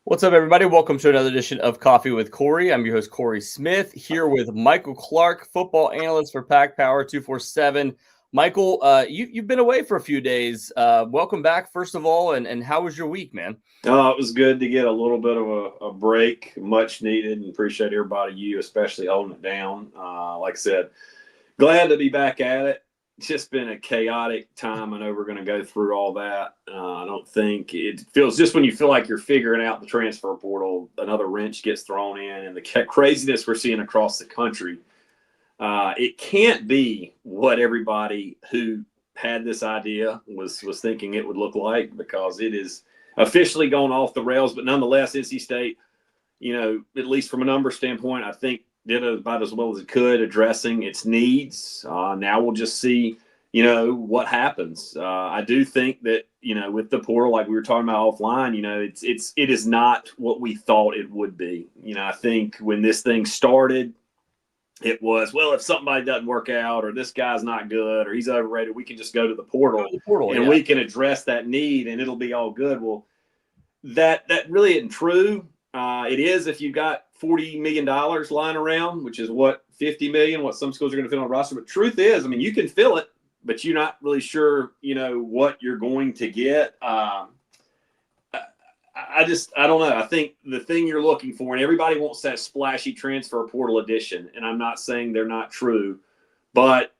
What's up, everybody? Welcome to another edition of Coffee with Cory. I'm your host, Cory Smith, here with Michael Clark, football analyst for Pack Power 247. Michael, you've been away for a few days. Welcome back, first of all, and how was your week, man? It was good to get a little bit of a break, much needed, and appreciate everybody, you especially, holding it down. Like I said, glad to be back at it. It's just been a chaotic time. I know we're going to go through all that. I don't think it feels just when you feel like you're figuring out the transfer portal, another wrench gets thrown in, and the craziness we're seeing across the country. It can't be what everybody who had this idea was thinking it would look like, because it is officially gone off the rails. But nonetheless, NC State, at least from a number standpoint, I think did about as well as it could addressing its needs. Now we'll just see, what happens. I do think that, with the portal, like we were talking about offline, it is not what we thought it would be. I think when this thing started, it was, well, if somebody doesn't work out, or this guy's not good, or he's overrated, we can just go to the portal, and we can address that need and it'll be all good. Well, that really isn't true. It is if you've got $40 million lying around, which is what, $50 million, what some schools are going to fill on a roster. But truth is, you can fill it, but you're not really sure, what you're going to get. I don't know. I think the thing you're looking for, and everybody wants that splashy transfer portal edition, and I'm not saying they're not true, but,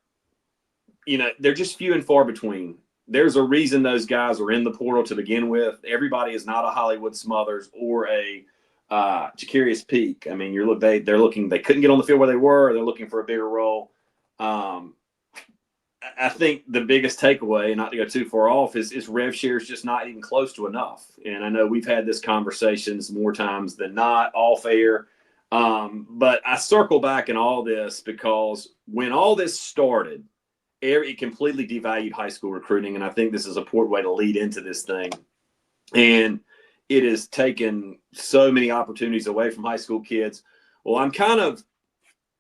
they're just few and far between. There's a reason those guys are in the portal to begin with. Everybody is not a Hollywood Smothers or a Jacarius Peak. They're looking, they couldn't get on the field where they were. They're looking for a bigger role. I think the biggest takeaway, not to go too far off, is rev share is just not even close to enough. And I know we've had this conversations more times than not off air. But I circle back in all this because when all this started, it completely devalued high school recruiting. And I think this is a poor way to lead into this thing. And it has taken so many opportunities away from high school kids. Well, I'm kind of,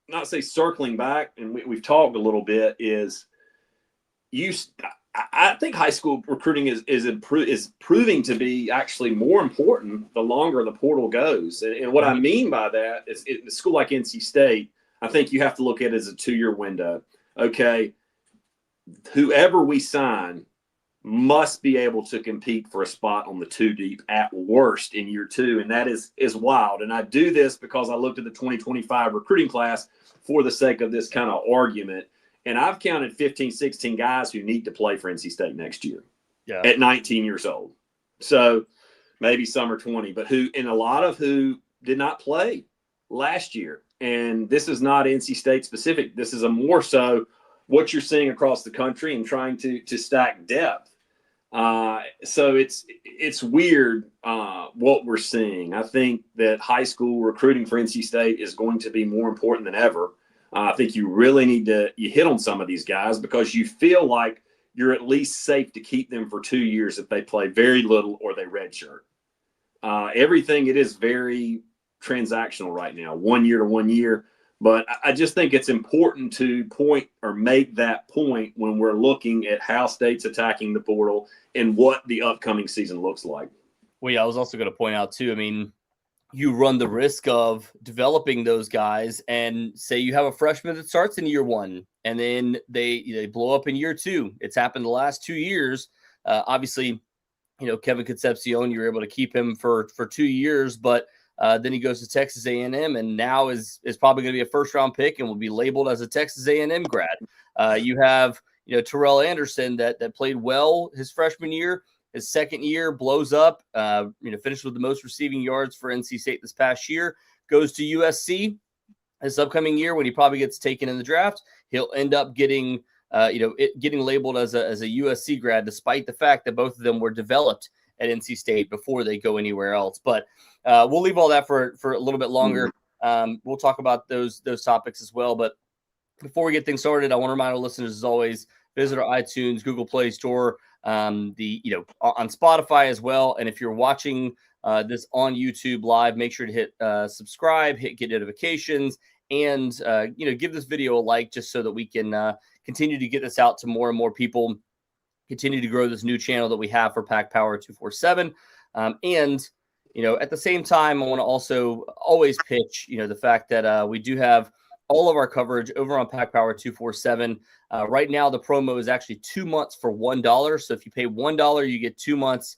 not say circling back, and we've talked a little bit, I think high school recruiting is proving to be actually more important the longer the portal goes. And what I mean by that is, in a school like NC State, I think you have to look at it as a 2-year window. Okay, whoever we sign must be able to compete for a spot on the 2 deep at worst in year 2. And that is wild. And I do this because I looked at the 2025 recruiting class for the sake of this kind of argument. And I've counted 15, 16 guys who need to play for NC State next year at 19 years old. So maybe some are 20, but a lot of who did not play last year. And this is not NC State specific. This is a more so what you're seeing across the country and trying to stack depth. So it's weird what we're seeing. I think that high school recruiting for NC State is going to be more important than ever. I think you really need to hit on some of these guys, because you feel like you're at least safe to keep them for 2 years if they play very little or they redshirt. Everything, it is very transactional right now, 1 year to 1 year. But I just think it's important to point or make that point when we're looking at how State's attacking the portal and what the upcoming season looks like. Well, yeah, I was also going to point out, too, you run the risk of developing those guys, and say you have a freshman that starts in year 1 and then they blow up in year 2. It's happened the last 2 years. Obviously, Kevin Concepcion, you were able to keep him for 2 years, but then he goes to Texas A&M, and now is probably going to be a first-round pick and will be labeled as a Texas A&M grad. You have Terrell Anderson that played well his freshman year. His second year blows up, finished with the most receiving yards for NC State this past year, goes to USC this upcoming year. When he probably gets taken in the draft, he'll end up getting labeled as a USC grad, despite the fact that both of them were developed at NC State before they go anywhere else. But we'll leave all that for a little bit longer. We'll talk about those topics as well. But before we get things started, I want to remind our listeners, as always, visit our iTunes, Google Play Store, on Spotify as well. And if you're watching this on YouTube live, make sure to hit subscribe, get notifications, and give this video a like, just so that we can continue to get this out to more and more people, continue to grow this new channel that we have for Pack Power 247. And At the same time, I want to also always pitch, the fact that we do have all of our coverage over on Pack Power 247. Right now, the promo is actually 2 months for $1. So if you pay $1, you get 2 months.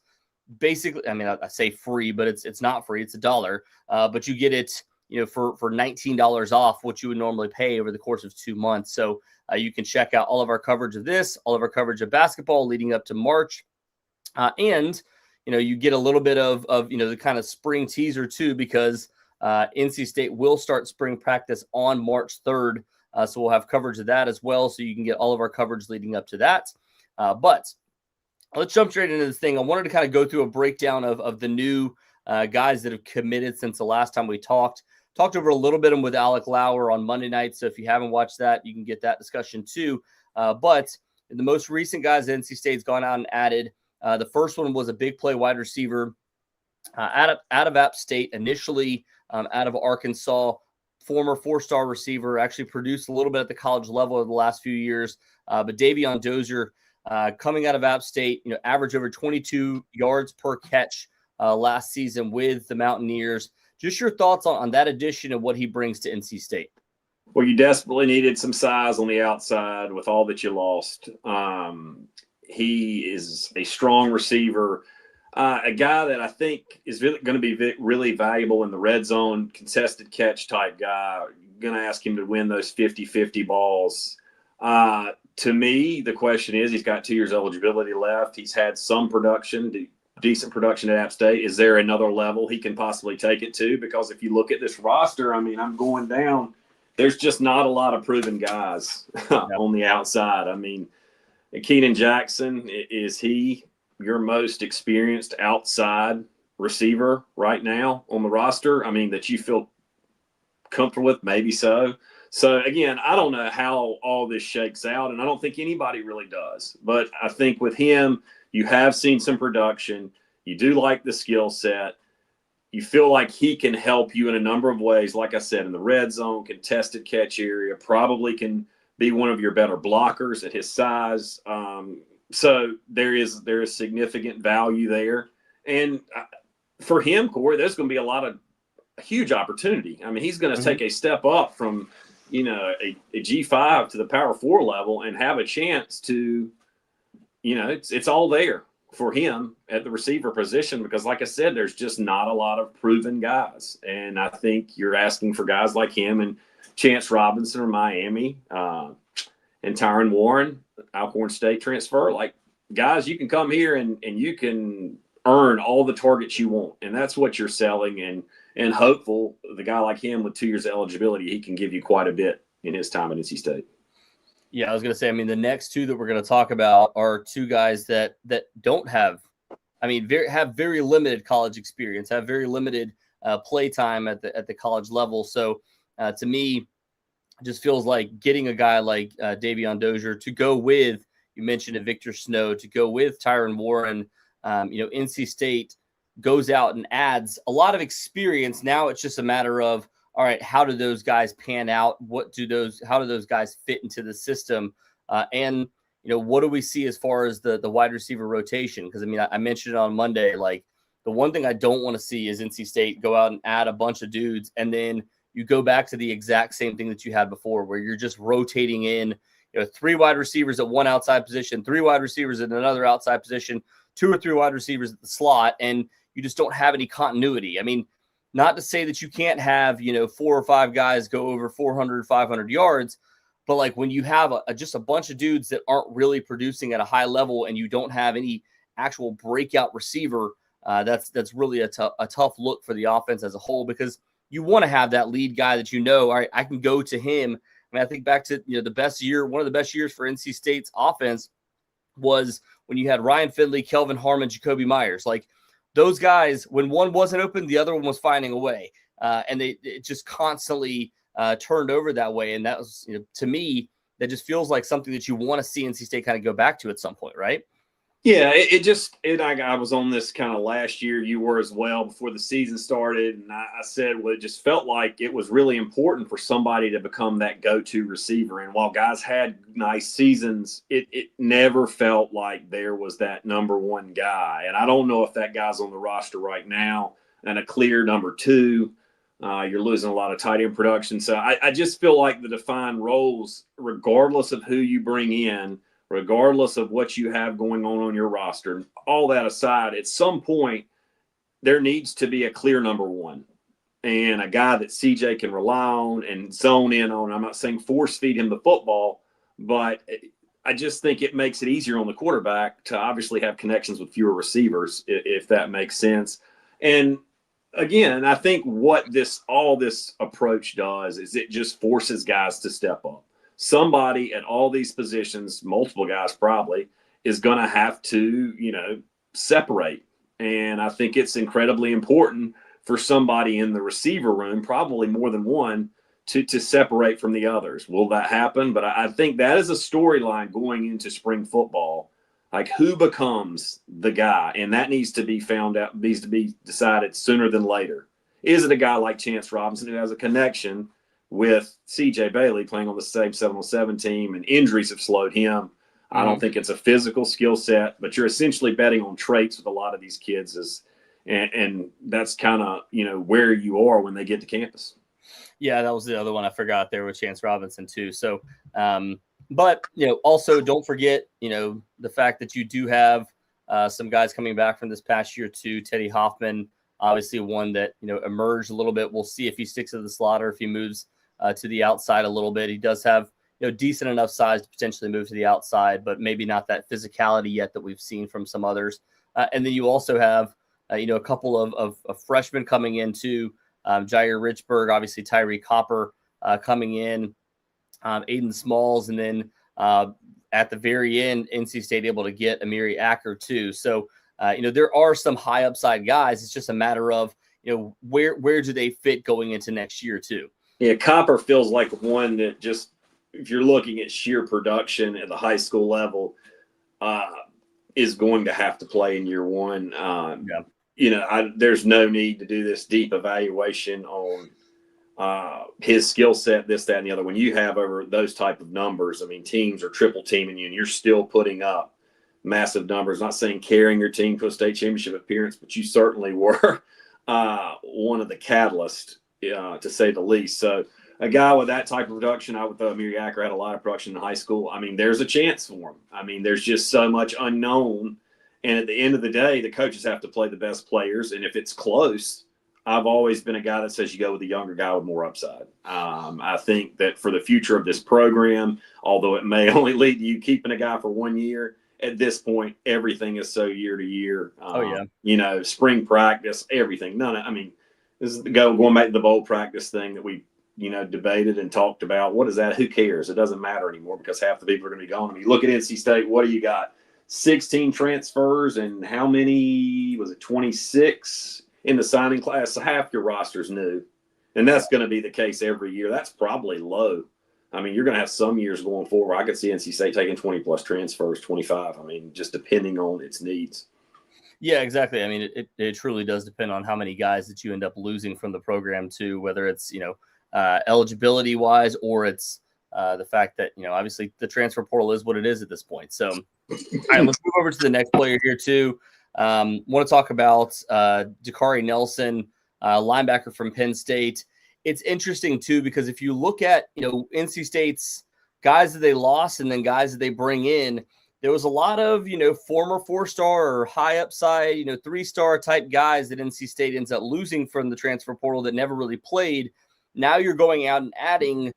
Basically, I mean, I say free, but it's not free. It's $1, but you get it, for $19 off what you would normally pay over the course of 2 months. So you can check out all of our coverage of this, all of our coverage of basketball leading up to March, and you get a little bit of the kind of spring teaser too, because NC State will start spring practice on March 3rd. So we'll have coverage of that as well. So you can get all of our coverage leading up to that. But let's jump straight into this thing. I wanted to kind of go through a breakdown of the new guys that have committed since the last time we talked over a little bit with Alec Lauer on Monday night. So if you haven't watched that, you can get that discussion too. But the most recent guys that NC State's gone out and added, the first one was a big play wide receiver out of App State, initially out of Arkansas, former 4-star receiver, actually produced a little bit at the college level over the last few years. But Davion Dozier, coming out of App State, averaged over 22 yards per catch last season with the Mountaineers. Just your thoughts on that addition and what he brings to NC State. Well, you desperately needed some size on the outside with all that you lost. He is a strong receiver, a guy that I think is going to be really valuable in the red zone, contested catch type guy. You're going to ask him to win those 50-50 balls. To me, the question is, he's got 2 years eligibility left. He's had some production, decent production at App State. Is there another level he can possibly take it to? Because if you look at this roster, I mean, I'm going down. There's just not a lot of proven guys on the outside. I mean, Keenan Jackson, is he your most experienced outside receiver right now on the roster? I mean, that you feel comfortable with? Maybe so. So, again, I don't know how all this shakes out, and I don't think anybody really does. But I think with him, you have seen some production. You do like the skill set. You feel like he can help you in a number of ways. Like I said, in the red zone, contested catch area, probably can be one of your better blockers at his size. So there is significant value there. And for him, Corey, there's going to be a huge opportunity. I mean, he's going to take a step up from, a G5 to the Power 4 level and have a chance to, it's all there for him at the receiver position, because like I said, there's just not a lot of proven guys. And I think you're asking for guys like him and Chance Robinson or Miami, and Tyron Warren, Alcorn State transfer, like guys, you can come here and you can earn all the targets you want. And that's what you're selling. And hopeful the guy like him with 2 years of eligibility, he can give you quite a bit in his time at NC State. Yeah, I was going to say, I mean, the next two that we're going to talk about are two guys that don't have, have very limited college experience, have very limited play time at the college level. So to me, it just feels like getting a guy like Davion Dozier to go with, you mentioned Victor Snow, to go with Tyron Warren. NC State goes out and adds a lot of experience. Now it's just a matter of, all right, how do those guys pan out? How do those guys fit into the system? And what do we see as far as the wide receiver rotation? Because I mentioned it on Monday, like the one thing I don't want to see is NC State go out and add a bunch of dudes, and then you go back to the exact same thing that you had before, where you're just rotating in, 3 wide receivers at one outside position, 3 wide receivers at another outside position, 2 or 3 wide receivers at the slot, and you just don't have any continuity. I mean, not to say that you can't have, 4 or 5 guys go over 400, 500 yards, but like when you have just a bunch of dudes that aren't really producing at a high level and you don't have any actual breakout receiver, that's really a tough look for the offense as a whole, because you want to have that lead guy that all right, I can go to him. I think back to the best year, one of the best years for NC State's offense was when you had Ryan Finley, Kelvin Harmon, Jacoby Myers. Like those guys, when one wasn't open, the other one was finding a way, and it just constantly turned over that way. And that was, to me, that just feels like something that you want to see NC State kind of go back to at some point, right? Yeah, I was on this kind of last year. You were as well before the season started. And I said, well, it just felt like it was really important for somebody to become that go-to receiver. And while guys had nice seasons, it never felt like there was that number one guy. And I don't know if that guy's on the roster right now. and a clear number two. You're losing a lot of tight end production. So I just feel like the defined roles, regardless of who you bring in, regardless of what you have going on your roster, all that aside, at some point, there needs to be a clear number one and a guy that CJ can rely on and zone in on. I'm not saying force feed him the football, but I just think it makes it easier on the quarterback to obviously have connections with fewer receivers, if that makes sense. And again, I think what all this approach does is it just forces guys to step up. Somebody at all these positions, multiple guys probably, is going to have to, separate. And I think it's incredibly important for somebody in the receiver room, probably more than one, to separate from the others. Will that happen? But I think that is a storyline going into spring football. Like, who becomes the guy? And that needs to be found out, needs to be decided sooner than later. Is it a guy like Chance Robinson who has a connection with C.J. Bailey playing on the same 7-on-7 team, and injuries have slowed him? Mm-hmm. I don't think it's a physical skill set, but you're essentially betting on traits with a lot of these kids, and that's kind of, where you are when they get to campus. Yeah, that was the other one I forgot there with Chance Robinson too. So, but, also don't forget, the fact that you do have some guys coming back from this past year too. Teddy Hoffman, obviously one that, emerged a little bit. We'll see if he sticks to the slot or if he moves to the outside a little bit. He does have, decent enough size to potentially move to the outside, but maybe not that physicality yet that we've seen from some others. And then you also have, a couple of freshmen coming in too. Jair Richburg, obviously Tyree Copper coming in, Aiden Smalls, and then at the very end, NC State able to get Amiri Acker too. So, there are some high upside guys. It's just a matter of, where do they fit going into next year too? Yeah, Copper feels like one that just, if you're looking at sheer production at the high school level, is going to have to play in year one. There's no need to do this deep evaluation on his skill set, this, that, and the other. When you have over those type of numbers, teams are triple teaming you, and you're still putting up massive numbers. Not saying carrying your team to a state championship appearance, but you certainly were one of the catalysts, to say the least. So a guy with that type of production, I would throw Amiri Acker had a lot of production in high school. There's a chance for him. There's just so much unknown. And at the end of the day, the coaches have to play the best players. And if it's close, I've always been a guy that says you go with a younger guy with more upside. I think that for the future of this program, although it may only lead to you keeping a guy for 1 year, at this point, everything is so year to year. Spring practice, everything. This is going back to the bowl practice thing that we, debated and talked about. What is that? Who cares? It doesn't matter anymore because half the people are going to be gone. You look at NC State, what do you got? 16 transfers, and how many was it? 26 in the signing class. So half your roster's new, and that's going to be the case every year. That's probably low. You're going to have some years going forward where I could see NC State taking 20 plus transfers, 25. Just depending on its needs. Yeah, exactly. It truly does depend on how many guys that you end up losing from the program too, whether it's, eligibility wise, or it's the fact that, obviously the transfer portal is what it is at this point. So, all right, let's move over to the next player here too. Want to talk about DaKaari Nelson, linebacker from Penn State. It's interesting too, because if you look at, NC State's guys that they lost and then guys that they bring in, there was a lot of, former 4-star or high upside, 3-star type guys that NC State ends up losing from the transfer portal that never really played. Now you're going out and adding,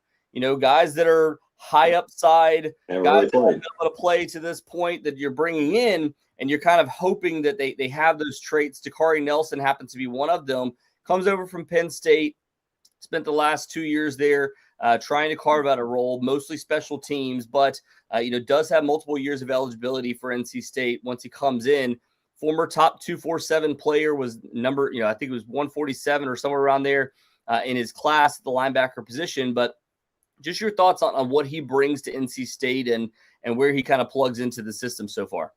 guys that are high upside, guys that haven't been able to play to this point that you're bringing in, and you're kind of hoping that they have those traits. DaKaari Nelson happens to be one of them. Comes over from Penn State, spent the last 2 years there trying to carve out a role, mostly special teams, but, does have multiple years of eligibility for NC State once he comes in. Former top 247 player, was number, I think it was 147 or somewhere around there in his class at the linebacker position. But just your thoughts on what he brings to NC State and where he kind of plugs into the system so far.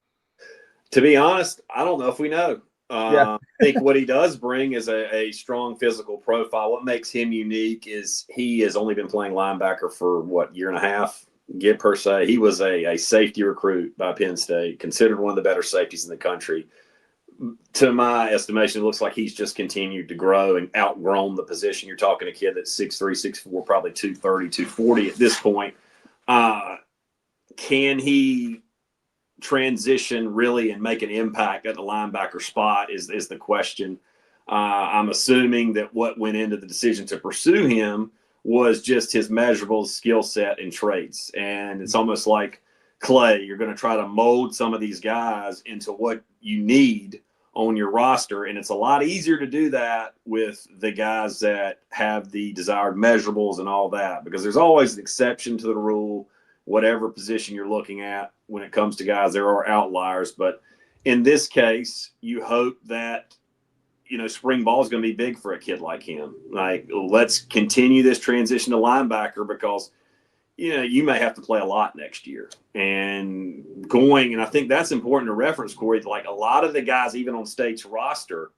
To be honest, I don't know if we know. I think what he does bring is a strong physical profile. What makes him unique is he has only been playing linebacker for, year and a half, per se. He was a safety recruit by Penn State, considered one of the better safeties in the country. to my estimation, it looks like he's just continued to grow and outgrown the position. You're talking a kid that's 6'3", 6'4", probably 230, 240 at this point. Can he transition really and make an impact at the linebacker spot is the question. I'm assuming that what went into the decision to pursue him was just his measurable skill set and traits. And it's almost like clay. You're going to try to mold some of these guys into what you need on your roster. And it's a lot easier to do that with the guys that have the desired measurables and all that, because there's always an exception to the rule, whatever position you're looking at. When it comes to guys, there are outliers. But in this case, you hope that, spring ball is going to be big for a kid like him. Like, let's continue this transition to linebacker because, you may have to play a lot next year. And I think that's important to reference, Corey, like a lot of the guys, even on State's roster,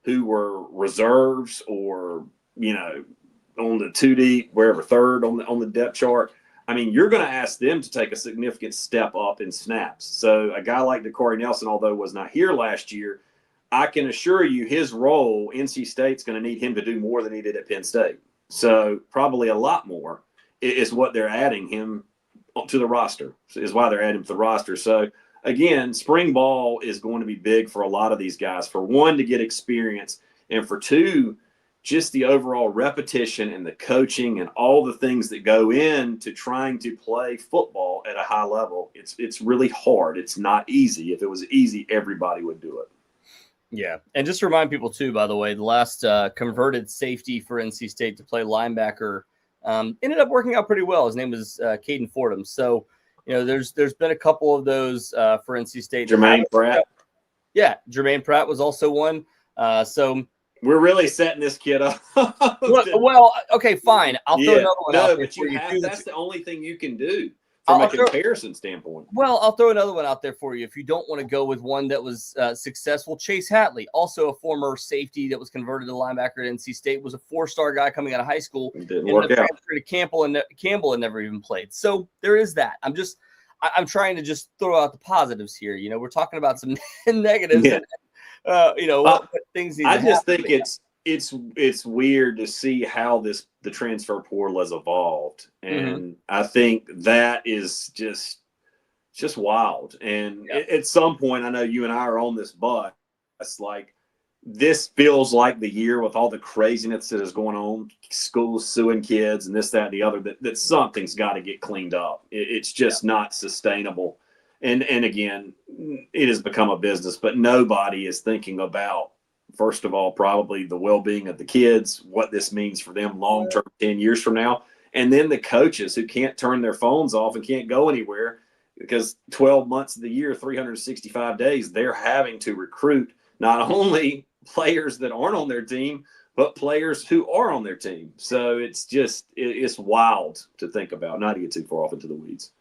who were reserves or, on the 2 deep, wherever, third on the depth chart, I mean, you're going to ask them to take a significant step up in snaps. So a guy like DaKaari Nelson, although was not here last year, I can assure you his role, NC State's going to need him to do more than he did at Penn State. So probably a lot more is what they're adding him to the roster, is why they're adding him to the roster. So, again, spring ball is going to be big for a lot of these guys. For one, to get experience, and for two, just the overall repetition and the coaching and all the things that go into trying to play football at a high level. It's really hard. It's not easy. If it was easy, everybody would do it. Yeah. And just to remind people too, by the way, the last converted safety for NC State to play linebacker ended up working out pretty well. His name was Caden Fordham. So, there's been a couple of those for NC State. Jermaine Pratt. Yeah. Jermaine Pratt was also one. So we're really setting this kid up. well, okay, fine. I'll throw another one out there for you. That's the only thing you can do from a comparison standpoint. Well, I'll throw another one out there for you if you don't want to go with one that was successful. Chase Hatley, also a former safety that was converted to linebacker at NC State, was a 4-star guy coming out of high school. It didn't work out. To Campbell had never even played. So there is that. I'm trying to just throw out the positives here. We're talking about some negatives. Yeah. What things need to happen. I just think it's weird to see how the transfer portal has evolved, and I think that is just wild. And at some point, I know you and I are on this bus. It's like this feels like the year with all the craziness that is going on, schools suing kids and this, that, and the other. That something's got to get cleaned up. It's just not sustainable. And again, it has become a business, but nobody is thinking about, first of all, probably the well-being of the kids, what this means for them long-term, 10 years from now, and then the coaches who can't turn their phones off and can't go anywhere because 12 months of the year, 365 days, they're having to recruit not only players that aren't on their team, but players who are on their team. So it's wild to think about, not to get too far off into the weeds.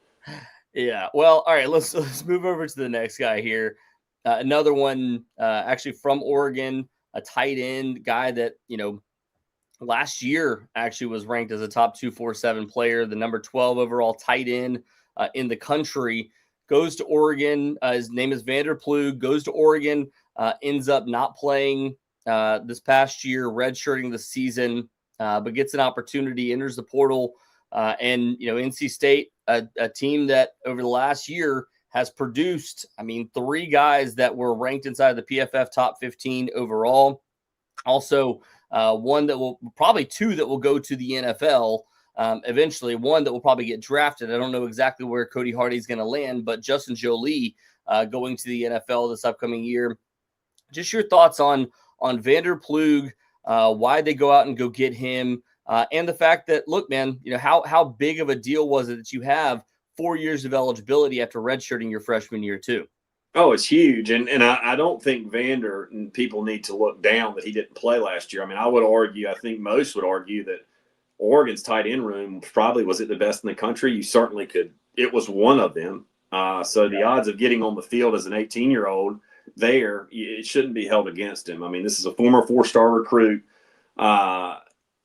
Yeah. Well, all right, let's move over to the next guy here. Another one actually from Oregon, a tight end guy that, last year actually was ranked as a top 247 player, the number 12 overall tight end in the country, goes to Oregon. His name is Vander Ploog, goes to Oregon, ends up not playing this past year, redshirting the season, but gets an opportunity, enters the portal. And, NC State, a team that over the last year has produced, 3 guys that were ranked inside the PFF top 15 overall. Also, one that will probably 2 that will go to the NFL eventually, one that will probably get drafted. I don't know exactly where Cody Hardy's going to land, but Justin Jolie going to the NFL this upcoming year. Just your thoughts on Vander Ploog, why they go out and go get him, and the fact that, look, man, how big of a deal was it that you have 4 years of eligibility after redshirting your freshman year too? Oh, it's huge. And I don't think Vander, and people need to look down that he didn't play last year. I would argue, I think most would argue that Oregon's tight end room probably was it the best in the country. You certainly could. It was one of them. So the odds of getting on the field as an 18-year-old there, it shouldn't be held against him. This is a former 4-star recruit.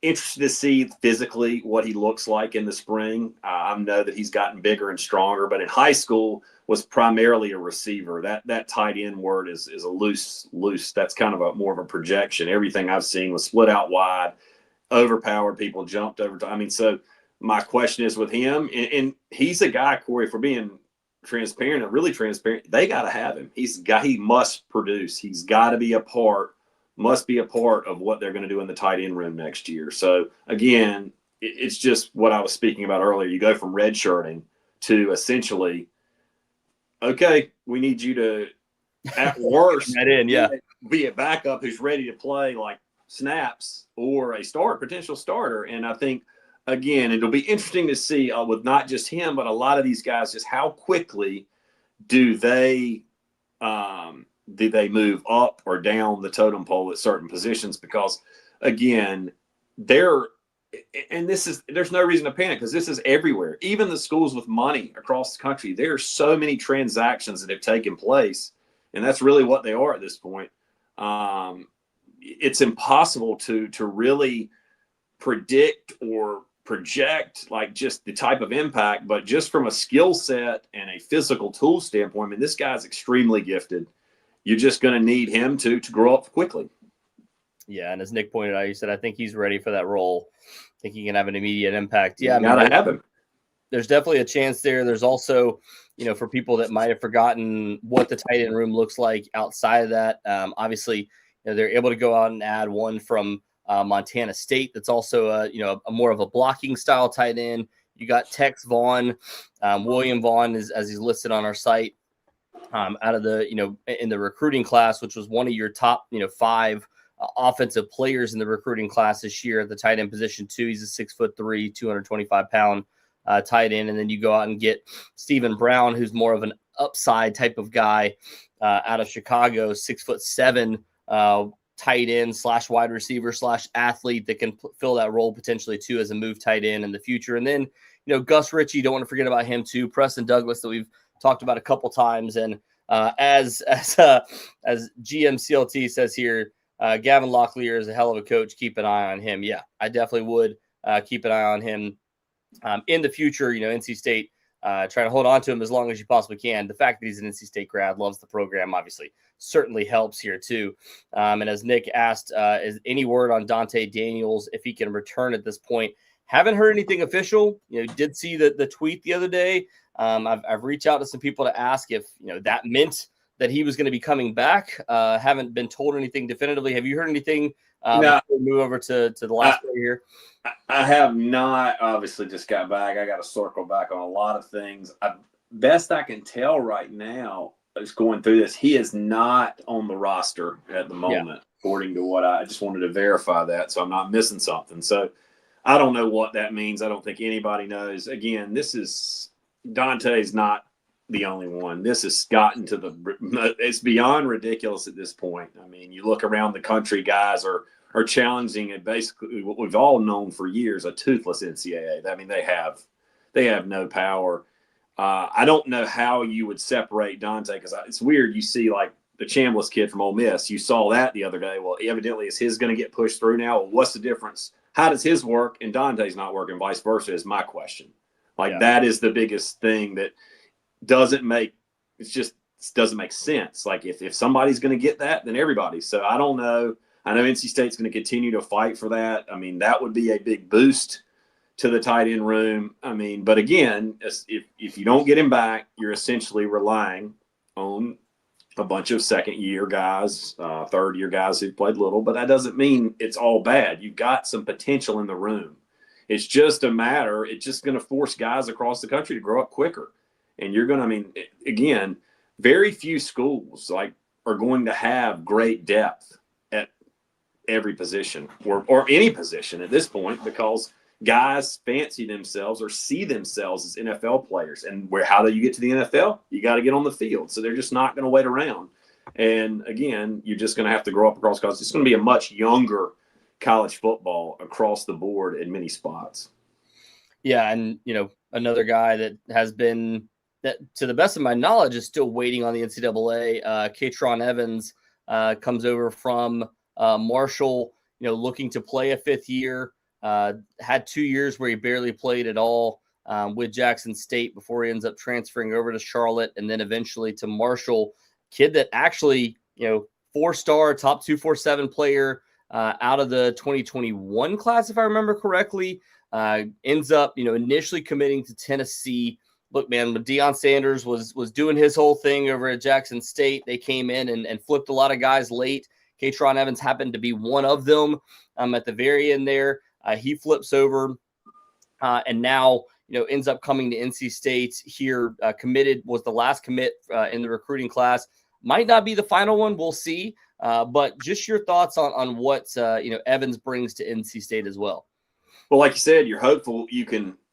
interested to see physically what he looks like in the spring. I know that he's gotten bigger and stronger, but in high school was primarily a receiver. That tight end word is a loose. That's kind of a more of a projection. Everything I've seen was split out wide, overpowered people, jumped over. I mean, so my question is with him, and he's a guy, Corey, for being transparent, really transparent, they got to have him. He must produce. He's got to be must be a part of what they're going to do in the tight end room next year. So again, it's just what I was speaking about earlier. You go from redshirting to essentially, okay, we need you to, at worst, be a backup who's ready to play like snaps or a potential starter. And I think, again, it'll be interesting to see with not just him, but a lot of these guys, just how quickly do they move up or down the totem pole at certain positions? Because, again, there's no reason to panic because this is everywhere. Even the schools with money across the country, there are so many transactions that have taken place, and that's really what they are at this point. It's impossible to really predict or project like just the type of impact, but just from a skill set and a physical tool standpoint, I mean, this guy's extremely gifted. You're just going to need him to grow up quickly. Yeah, and as Nick pointed out, he said, I think he's ready for that role. I think he can have an immediate impact. Yeah, gotta have him. There's definitely a chance there. There's also, for people that might have forgotten what the tight end room looks like outside of that, obviously, they're able to go out and add one from Montana State. That's also a more of a blocking style tight end. You got Tex Vaughn, William Vaughn as he's listed on our site, out of the in the recruiting class, which was one of your top 5 offensive players in the recruiting class this year at the tight end position too. He's a 6'3", 225-pound tight end, and then you go out and get Stephen Brown, who's more of an upside type of guy out of Chicago, 6'7". Tight end / wide receiver / athlete that can fill that role potentially too as a move tight end in the future. And then, Gus Ritchie, don't want to forget about him too. Preston Douglas that we've talked about a couple times. And as GM CLT says here, Gavin Locklear is a hell of a coach. Keep an eye on him. Yeah, I definitely would keep an eye on him in the future. NC State, trying to hold on to him as long as you possibly can. The fact that he's an NC State grad, loves the program, obviously certainly helps here too. And as Nick asked, is any word on Dante Daniels if he can return at this point? Haven't heard anything official. Did see the tweet the other day. I've reached out to some people to ask if that meant that he was going to be coming back. Haven't been told anything definitively. Have you heard anything? No. Before we move over to the last player here. I have not. Obviously, just got back. I got to circle back on a lot of things. Best I can tell right now is going through this. He is not on the roster at the moment, according to what I just wanted to verify that, so I'm not missing something. So I don't know what that means. I don't think anybody knows. Again, Dante's not the only one. This has gotten to it's beyond ridiculous at this point. I mean, you look around the country, guys are challenging and basically what we've all known for years, a toothless NCAA. I mean, they have no power. I don't know how you would separate Dante because it's weird. You see like the Chambliss kid from Ole Miss. You saw that the other day. Well, evidently is his going to get pushed through now? Well, what's the difference? How does his work and Dante's not working? Vice versa is my question. That is the biggest thing that doesn't make sense. Like if somebody's going to get that, then everybody. So I don't know. I know NC State's going to continue to fight for that. I mean, that would be a big boost to the tight end room. I mean, but again, if you don't get him back, you're essentially relying on a bunch of second-year guys, third-year guys who've played little. But that doesn't mean it's all bad. You've got some potential in the room. It's just it's just going to force guys across the country to grow up quicker. And you're going to, again, very few schools are going to have great depth at every position or any position at this point because guys fancy themselves or see themselves as NFL players. And how do you get to the NFL? You got to get on the field. So they're just not going to wait around. And again, you're just going to have to grow up across college. It's going to be a much younger college football across the board in many spots. Yeah. And, another guy that has been, that to the best of my knowledge is still waiting on the NCAA. KaTron Evans comes over from Marshall, looking to play a 5th year. had 2 years where he barely played at all with Jackson State before he ends up transferring over to Charlotte and then eventually to Marshall. Kid that actually, 4-star, top 247 player out of the 2021 class, if I remember correctly, ends up, initially committing to Tennessee. Look, man, when Deion Sanders was doing his whole thing over at Jackson State, they came in and flipped a lot of guys late. KaTron Evans happened to be one of them at the very end there. He flips over and now, ends up coming to NC State here. Committed, was the last commit in the recruiting class. Might not be the final one. We'll see. But just your thoughts on what, Evans brings to NC State as well. Well, like you said, you're hopeful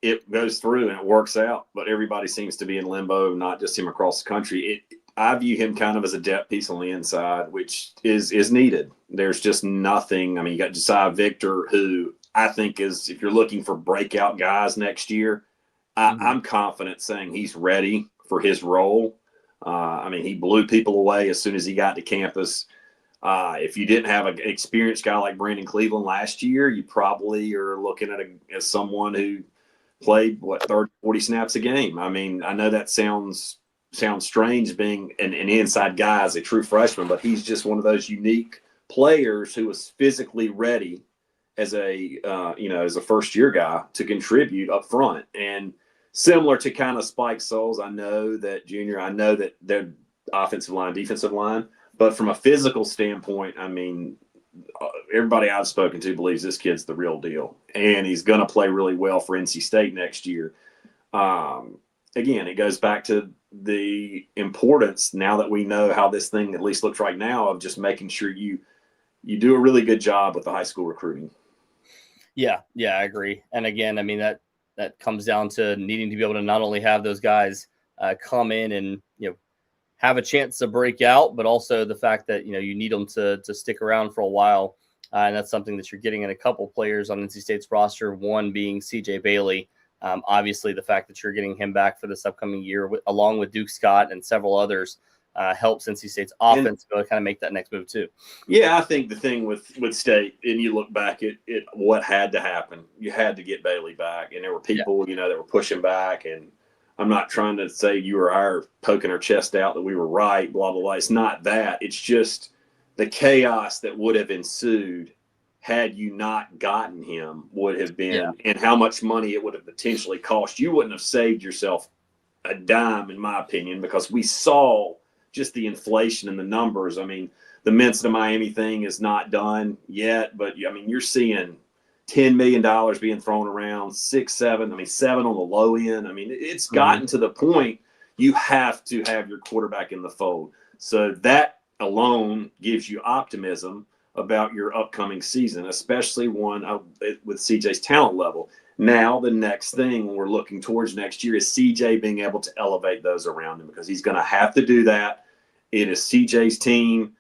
it goes through and it works out, but everybody seems to be in limbo, not just him across the country. I view him kind of as a depth piece on the inside, which is needed. There's just nothing. I mean, you got Josiah Victor, who I think is, if you're looking for breakout guys next year, I'm confident saying he's ready for his role. He blew people away as soon as he got to campus. If you didn't have an experienced guy like Brandon Cleveland last year, you probably are looking at someone who played 30, 40 snaps a game. I mean, I know that sounds strange being an inside guy as a true freshman, but he's just one of those unique players who was physically ready as a first year guy to contribute up front. And similar to kind of Spike Souls, I know that they're offensive line, defensive line. But from a physical standpoint, I mean, everybody I've spoken to believes this kid's the real deal. And he's going to play really well for NC State next year. Again, it goes back to the importance, now that we know how this thing at least looks right now, of just making sure you do a really good job with the high school recruiting. Yeah, I agree. And again, I mean, that comes down to needing to be able to not only have those guys come in and, have a chance to break out, but also the fact that, you need them to stick around for a while. And that's something that you're getting in a couple players on NC State's roster, one being CJ Bailey. Obviously, the fact that you're getting him back for this upcoming year, along with Duke Scott and several others, helps NC State's offense go kind of make that next move too. Yeah, I think the thing with State, and you look back at what had to happen, you had to get Bailey back, and there were people, that were pushing back. And I'm not trying to say you or I are poking our chest out that we were right, blah, blah, blah. It's not that. It's just the chaos that would have ensued had you not gotten him would have been, and how much money it would have potentially cost. You wouldn't have saved yourself a dime, in my opinion, because we saw just the inflation in the numbers. I mean, the Mints to Miami thing is not done yet, but you're seeing $10 million being thrown around, 6, 7, 7 on the low end. It's gotten to the point you have to have your quarterback in the fold. So that alone gives you optimism about your upcoming season, especially one with CJ's talent level. Now, the next thing when we're looking towards next year is CJ being able to elevate those around him, because he's going to have to do that. It is CJ's team.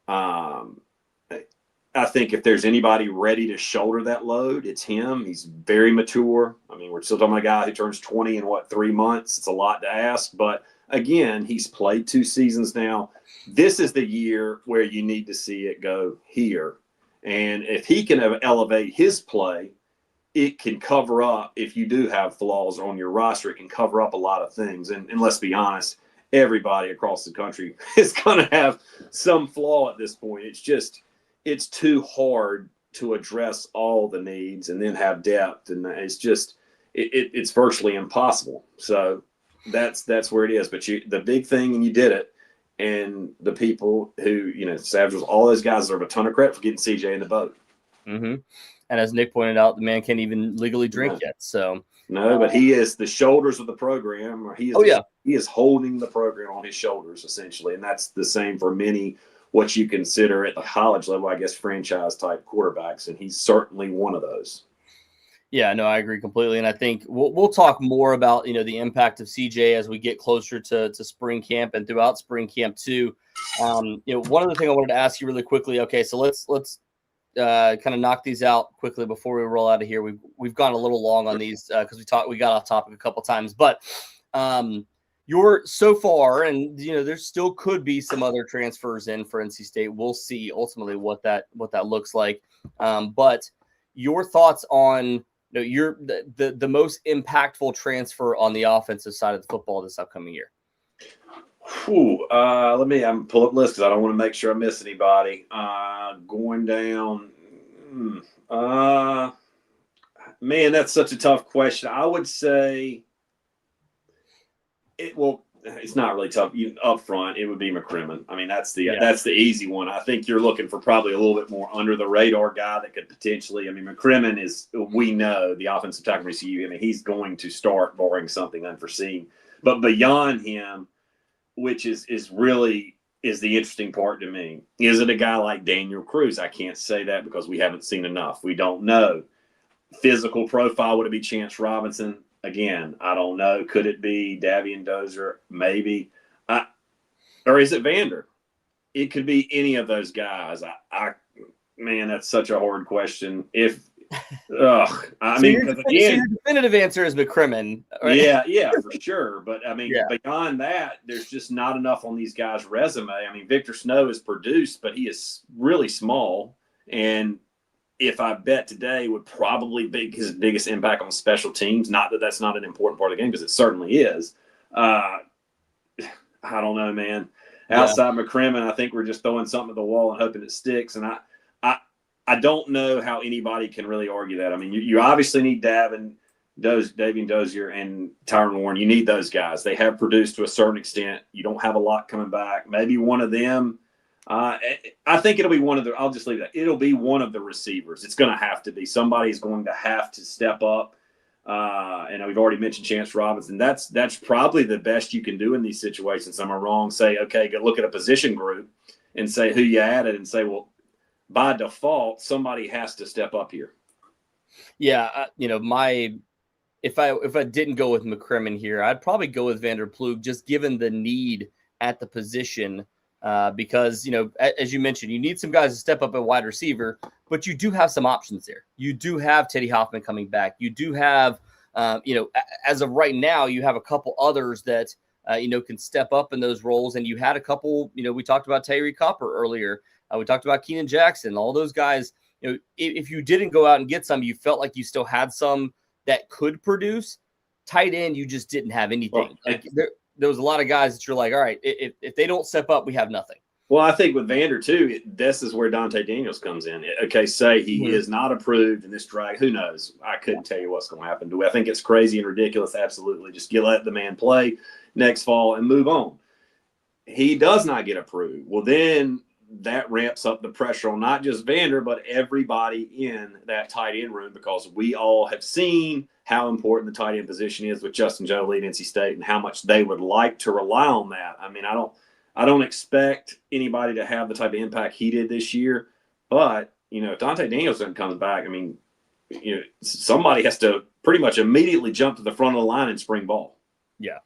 I think if there's anybody ready to shoulder that load, it's him. He's very mature. We're still talking about a guy who turns 20 in 3 months. It's a lot to ask, but again, he's played 2 seasons now. This is the year where you need to see it go here. And if he can elevate his play, it can cover up, if you do have flaws on your roster, it can cover up a lot of things. And let's be honest, everybody across the country is going to have some flaw at this point. It's too hard to address all the needs and then have depth. And it's virtually impossible. So that's where it is. But the big thing, and you did it. And the people who, Savage, all those guys deserve a ton of credit for getting CJ in the boat. Mm-hmm. And as Nick pointed out, the man can't even legally drink yet. So no, but he is the shoulders of the program, or he is holding the program on his shoulders essentially, and that's the same for many what you consider at the college level, I guess, franchise type quarterbacks, and he's certainly one of those. Yeah, no, I agree completely, and I think we'll talk more about the impact of CJ as we get closer to spring camp and throughout spring camp too. One other thing I wanted to ask you really quickly. Okay, so let's kind of knock these out quickly before we roll out of here. We've gone a little long on these because we got off topic a couple times, but you're so far, and there still could be some other transfers in for NC State. We'll see ultimately what that looks like, but your thoughts on the most impactful transfer on the offensive side of the football this upcoming year. Let me pull up lists because I don't want to make sure I miss anybody. Going down, man, that's such a tough question. I would say it's not really tough. Up front, it would be McCrimmon. I mean, that's the easy one. I think you're looking for probably a little bit more under the radar guy that could potentially. I mean, McCrimmon we know the offensive tackle for ECU. I mean, he's going to start barring something unforeseen. But beyond him, which is really the interesting part to me, is it a guy like Daniel Cruz? I can't say that because we haven't seen enough. We don't know. Physical profile, would it be Chance Robinson? Again, I don't know. Could it be Davion Dozier? Maybe. Or is it Vander? It could be any of those guys. Man, that's such a hard question. Your definitive answer is McCrimmon. Right? Yeah, for sure. But I mean, beyond that, there's just not enough on these guys' resume. I mean, Victor Snow is produced, but he is really small. And if I bet today, would probably be his biggest impact on special teams. Not that that's not an important part of the game, because it certainly is. I don't know, man. Outside McCrimmon, I think we're just throwing something at the wall and hoping it sticks. And I don't know how anybody can really argue that. I mean, you obviously need Davion Dozier and Tyron Warren. You need those guys. They have produced to a certain extent. You don't have a lot coming back. Maybe one of them. I think it'll be one of the – I'll just leave that. It'll be one of the receivers. It's going to have to be. Somebody's going to have to step up. And we've already mentioned Chance Robinson. That's probably the best you can do in these situations. Am I wrong? Say, okay, go look at a position group and say who you added and say, well, by default, somebody has to step up here. Yeah, if I didn't go with McCrimmon here, I'd probably go with Vander Ploog, just given the need at the position. Because, as you mentioned, you need some guys to step up at wide receiver, but you do have some options there. You do have Teddy Hoffman coming back. You do have, as of right now, you have a couple others that, can step up in those roles. And you had a couple, we talked about Tyree Copper earlier. We talked about Keenan Jackson, all those guys. If you didn't go out and get some, you felt like you still had some that could produce. Tight end, you just didn't have anything. There was a lot of guys that you're like, all right, if they don't step up, we have nothing. Well, I think with Vander, too, this is where Dante Daniels comes in. Okay, say he is not approved in this drag. Who knows? I couldn't tell you what's going to happen. Do I think it's crazy and ridiculous? Absolutely. Just let the man play next fall and move on. He does not get approved. Well, then that ramps up the pressure on not just Vander, but everybody in that tight end room, because we all have seen how important the tight end position is with Justin Jolie at NC State and how much they would like to rely on that. I mean, I don't expect anybody to have the type of impact he did this year, but if Dante Danielson comes back, I mean, somebody has to pretty much immediately jump to the front of the line in spring ball. Yeah.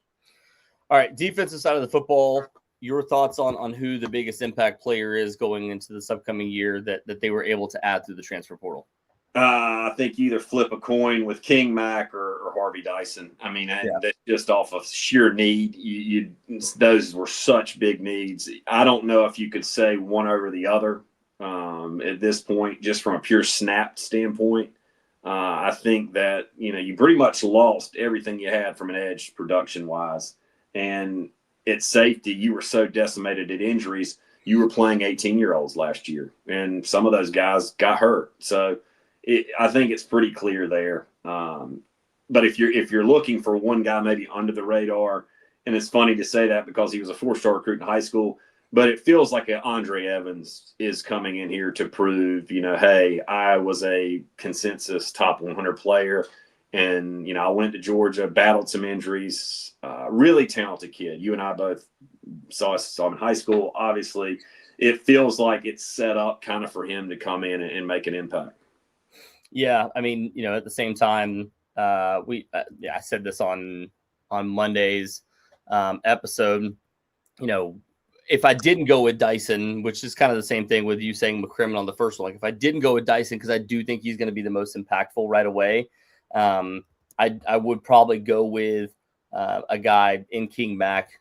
All right, defensive side of the football. Your thoughts on who the biggest impact player is going into this upcoming year that they were able to add through the transfer portal? I think you either flip a coin with King Mack or Harvey Dyson. I mean, that's just off of sheer need. Those were such big needs. I don't know if you could say one over the other at this point, just from a pure snap standpoint. I think that, you pretty much lost everything you had from an edge production-wise. And at safety, you were so decimated at injuries. You were playing 18-year-olds last year, and some of those guys got hurt. So I think it's pretty clear there. But if you're looking for one guy maybe under the radar, and it's funny to say that because he was a 4-star recruit in high school, but it feels like Andre Evans is coming in here to prove, hey, I was a consensus top 100 player. And, I went to Georgia, battled some injuries, really talented kid. You and I both saw him in high school. Obviously, it feels like it's set up kind of for him to come in and make an impact. Yeah, I mean, at the same time, I said this on Monday's episode. If I didn't go with Dyson, which is kind of the same thing with you saying McCrimmon on the first one, like if I didn't go with Dyson, because I do think he's going to be the most impactful right away, I would probably go with a guy in King Mack,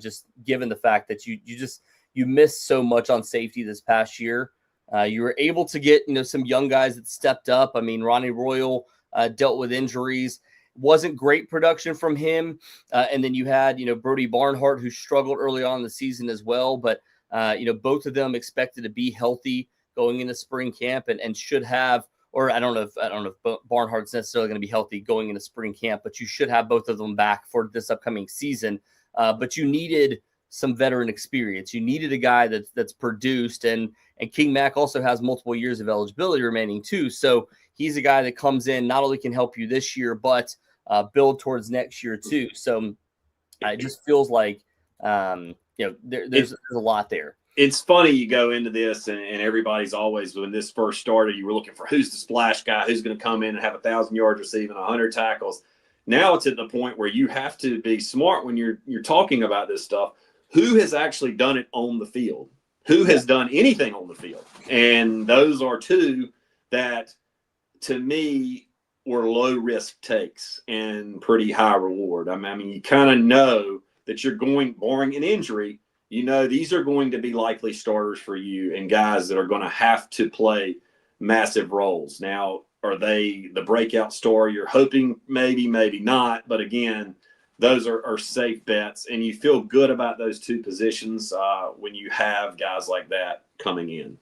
just given the fact that you missed so much on safety this past year. You were able to get, some young guys that stepped up. I mean, Ronnie Royal dealt with injuries. Wasn't great production from him. And then you had, Brody Barnhart, who struggled early on in the season as well. But, both of them expected to be healthy going into spring camp and should have, or I don't know if Barnhart's necessarily going to be healthy going into spring camp, but you should have both of them back for this upcoming season. But you needed some veteran experience. You needed a guy that's produced, and King Mack also has multiple years of eligibility remaining too. So he's a guy that comes in, not only can help you this year, but build towards next year too. So it just feels like, there's a lot there. It's funny you go into this and everybody's always, when this first started, you were looking for who's the splash guy, who's going to come in and have 1,000 yards receiving, 100 tackles. Now it's at the point where you have to be smart when you're talking about this stuff. Who has actually done it on the field? Who has done anything on the field? And those are two that, to me, were low-risk takes and pretty high reward. I mean, you kind of know that you're going, barring an injury, these are going to be likely starters for you and guys that are going to have to play massive roles. Now, are they the breakout star you're hoping? Maybe, maybe not. But again, those are safe bets, and you feel good about those two positions when you have guys like that coming in.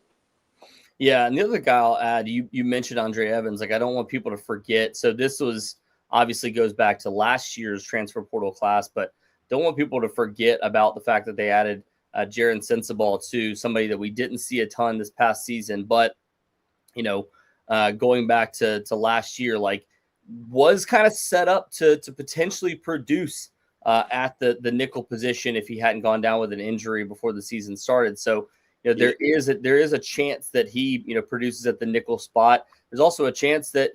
Yeah, and the other guy I'll add, you mentioned Andre Evans. Like, I don't want people to forget. So this was obviously goes back to last year's transfer portal class, but don't want people to forget about the fact that they added Jaron Sensabaugh to somebody that we didn't see a ton this past season. But, going back to last year, like, was kind of set up to potentially produce at the nickel position if he hadn't gone down with an injury before the season started. So, there is a chance that he, produces at the nickel spot. There's also a chance that,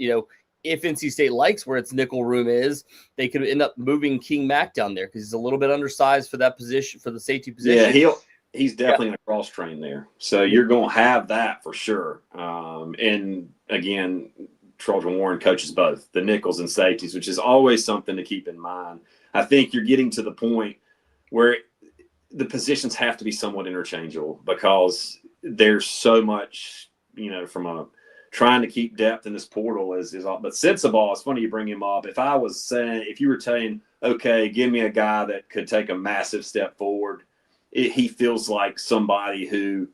if NC State likes where its nickel room is, they could end up moving King Mack down there because he's a little bit undersized for that position, for the safety position. Yeah, he's definitely in a cross train there. So you're going to have that for sure. And again, Trojan Warren coaches both the nickels and safeties, which is always something to keep in mind. I think you're getting to the point where the positions have to be somewhat interchangeable because there's so much, from trying to keep depth in this portal is all. But Sensabaugh, it's funny you bring him up. If you were saying, okay, give me a guy that could take a massive step forward, he feels like somebody who,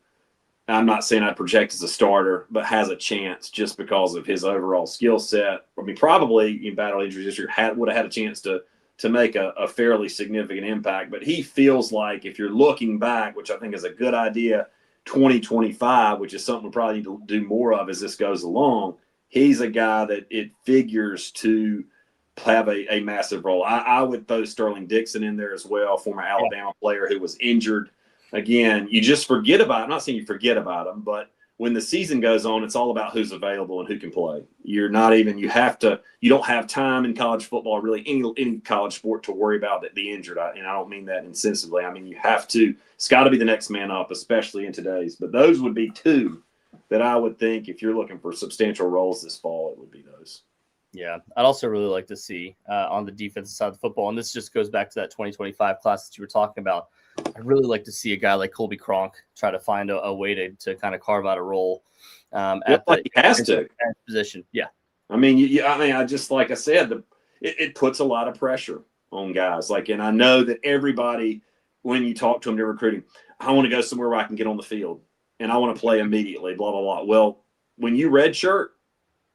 I'm not saying I'd project as a starter, but has a chance just because of his overall skill set. I mean, probably in battle injuries this year would have had a chance to make a fairly significant impact. But he feels like if you're looking back, which I think is a good idea, 2025, which is something we probably need to do more of as this goes along, he's a guy that it figures to have a massive role. I would throw Sterling Dixon in there as well, former Alabama player who was injured. Again, you just forget about – I'm not saying you forget about him, but when the season goes on, it's all about who's available and who can play. You don't have time in college football, really any college sport, to worry about the injured. And I don't mean that insensibly. I mean, you have to – it's got to be the next man up, especially in today's. But those would be two that I would think if you're looking for substantial roles this fall, it would be those. Yeah, I'd also really like to see on the defensive side of the football, and this just goes back to that 2025 class that you were talking about. I'd really like to see a guy like Colby Cronk try to find a way to kind of carve out a role at the he has to position. Yeah, I mean, I just like I said, it puts a lot of pressure on guys. Like, and I know that everybody, when you talk to them, they're recruiting. I want to go somewhere where I can get on the field and I want to play immediately. Blah blah blah. Well, when you redshirt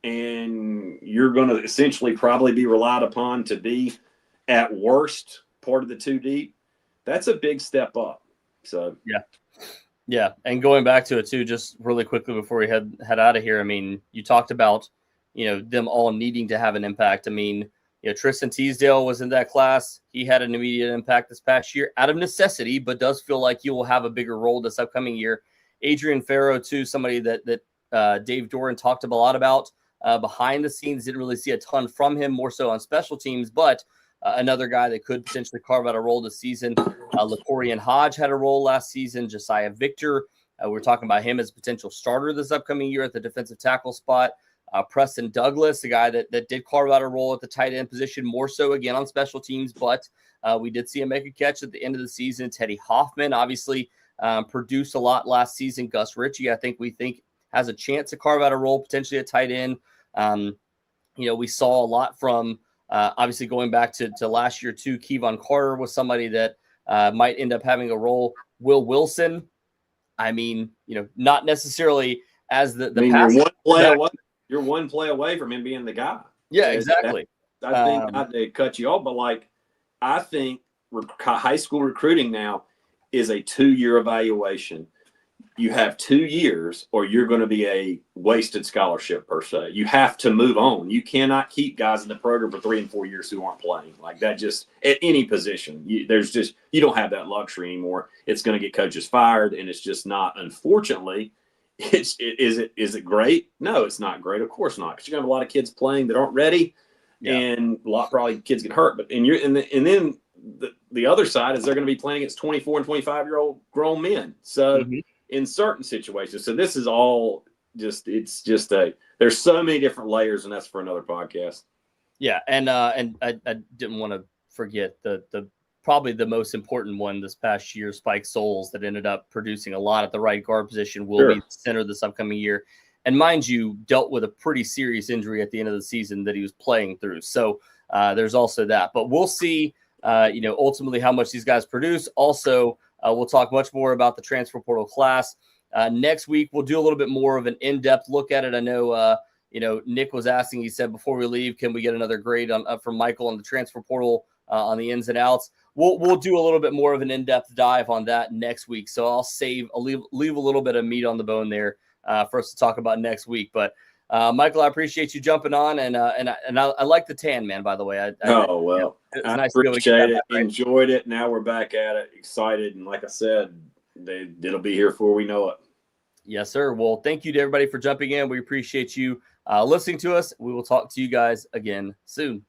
and you're going to essentially probably be relied upon to be at worst part of the two deep, that's a big step up. So yeah. And going back to it too, just really quickly before we head out of here. I mean, you talked about them all needing to have an impact. I mean, Tristan Teasdale was in that class. He had an immediate impact this past year out of necessity, but does feel like he will have a bigger role this upcoming year. Adrian Farrow too, somebody that Dave Doran talked a lot about behind the scenes. Didn't really see a ton from him, more so on special teams, but another guy that could potentially carve out a role this season. LaCorian Hodge had a role last season. Josiah Victor, we're talking about him as a potential starter this upcoming year at the defensive tackle spot. Preston Douglas, a guy that did carve out a role at the tight end position, more so again on special teams, but we did see him make a catch at the end of the season. Teddy Hoffman obviously produced a lot last season. Gus Ritchie, I think we think has a chance to carve out a role, potentially a tight end. We saw a lot from obviously going back to last year too. Kevon Carter was somebody that might end up having a role. Will Wilson, I mean, not necessarily as the you're one play away from him being the guy. Yeah, exactly. I think not to cut you off, but I think high school recruiting now is a 2-year evaluation. You have 2 years or you're going to be a wasted scholarship per se. You have to move on. You cannot keep guys in the program for 3 and 4 years who aren't playing like that. Just at any position, you don't have that luxury anymore. It's going to get coaches fired, and it's just not. Unfortunately, is it great? No, it's not great. Of course not, because you're going to have a lot of kids playing that aren't ready, and a lot probably kids get hurt. But then the other side is they're going to be playing against 24 and 25-year-old grown men. So. In certain situations. So this is all there's so many different layers, and that's for another podcast. Yeah. And I didn't want to forget the probably the most important one this past year, Spike Souls, that ended up producing a lot at the right guard position, will be the center this upcoming year. And mind you, dealt with a pretty serious injury at the end of the season that he was playing through. So there's also that, but we'll see, ultimately how much these guys produce. Also, we'll talk much more about the transfer portal class. Next week, we'll do a little bit more of an in-depth look at it. I know, Nick was asking, he said, before we leave, can we get another grade from Michael on the transfer portal on the ins and outs? We'll do a little bit more of an in-depth dive on that next week. So I'll leave a little bit of meat on the bone there for us to talk about next week. But Michael, I appreciate you jumping on, and I like the tan, man. By the way, I nice appreciate it. Right. Enjoyed it. Now we're back at it, excited, and like I said, it'll be here before we know it. Yes, sir. Well, thank you to everybody for jumping in. We appreciate you listening to us. We will talk to you guys again soon.